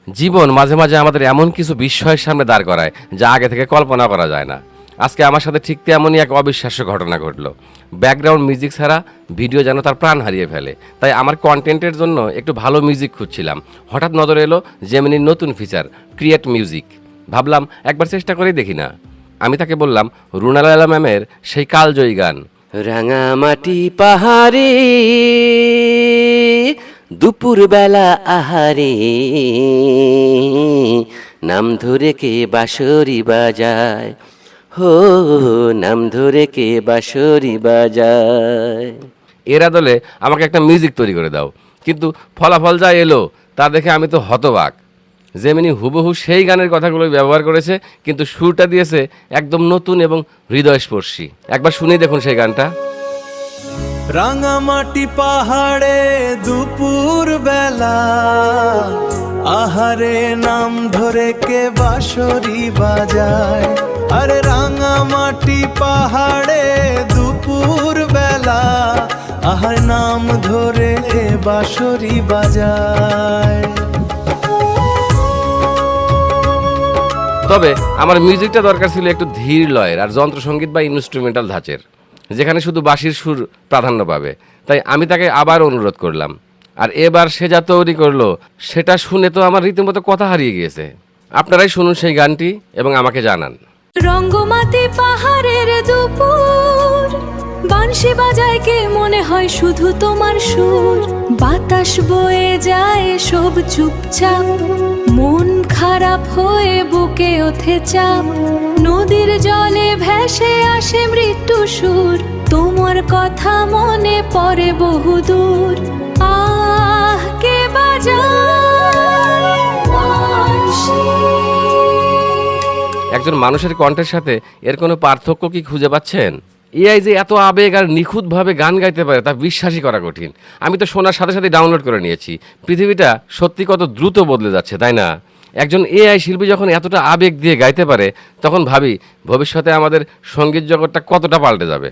জীবন মাঝে মাঝে আমাদের এমন কিছু বিস্ময়ের সামনে দাঁড় করায় যা আগে থেকে কল্পনা করা যায় না। আজকে আমার সাথে ঠিক তেমনই এক অবিশ্বাস্য ঘটনা ঘটলো। ব্যাকগ্রাউন্ড মিউজিক ছাড়া ভিডিও যেন তার প্রাণ হারিয়ে ফেলে। তাই আমার কন্টেন্টের জন্য একটু ভালো মিউজিক খুঁজছিলাম। হঠাৎ নজরে এলো জেমিনির নতুন ফিচার ক্রিয়েট মিউজিক। ভাবলাম একবার চেষ্টা করেই দেখি না। আমি তাকে বললাম রুনা লায়লা ম্যামের সেই কালজয়ী গান রাঙামাটি পাহাড়ে দুপুর বেলা আহারে নাম ধরে কে বাঁশরি বাজায়, হো নাম ধরে কে বাঁশরি বাজায়। এরা দলে আমাকে একটা মিউজিক তৈরি করে দাও, কিন্তু ফলাফল যা এলো তা দেখে আমি তো হতবাক। জেমিনি হুবহু সেই গানের কথাগুলোই ব্যবহার করেছে, কিন্তু সুরটা দিয়েছে একদম নতুন এবং হৃদয়স্পর্শী। একবার শুনেই দেখুন সেই গানটা। রাঙামাটি পাহাড়ে দুপুর বেলা আহারে নাম ধরে কে বাঁশরি বাজায়। আরে রাঙামাটি পাহাড়ে দুপুর বেলা আহার নাম ধরে কে বাঁশরি বাজায়। তবে আমার মিউজিকটা দরকার ছিল একটু ধীর লয়ের আর যন্ত্রসঙ্গীত বা ইনস্ট্রুমেন্টাল ধাঁচের, যেখানে শুধু বাঁশির সুর প্রাধান্য পাবে। তাই আমি তাকে আবার অনুরোধ করলাম, আর এবার সে যা তৈরি করলো সেটা শুনে তো আমার রীতিমতো কথা হারিয়ে গিয়েছে। আপনারাই শুনুন সেই গানটি এবং আমাকে জানান। রঙ্গমাতি পাহাড়ের দুপুর বাঁশি বাজায় কে মনে হয় শুধু তোমার সুর। বাতাস বয়ে যায় সব চুপচাপ, মন খারাপ হয়ে বুকে ওঠে চাপ। নদীর জলে ভেসে আসে মৃত্যু সুর, তোমার কথা মনে পড়ে বহুদূর। আহ কে বাজায় বাঁশি। একজন মানুষের কণ্ঠের সাথে এর কোনো পার্থক্য কি খুঁজে পাচ্ছেন? এআই যে এত আবেগ আর নিখুঁতভাবে গান গাইতে পারে তা বিশ্বাসই করা কঠিন। আমি তো শোনার সাথে সাথে ডাউনলোড করে নিয়েছি। পৃথিবীটা সত্যি কত দ্রুত বদলে যাচ্ছে, তাই না? একজন এআই শিল্পী যখন এতটা আবেগ দিয়ে গাইতে পারে, তখন ভাবি ভবিষ্যতে আমাদের সঙ্গীত জগৎটা কতটা পাল্টে যাবে।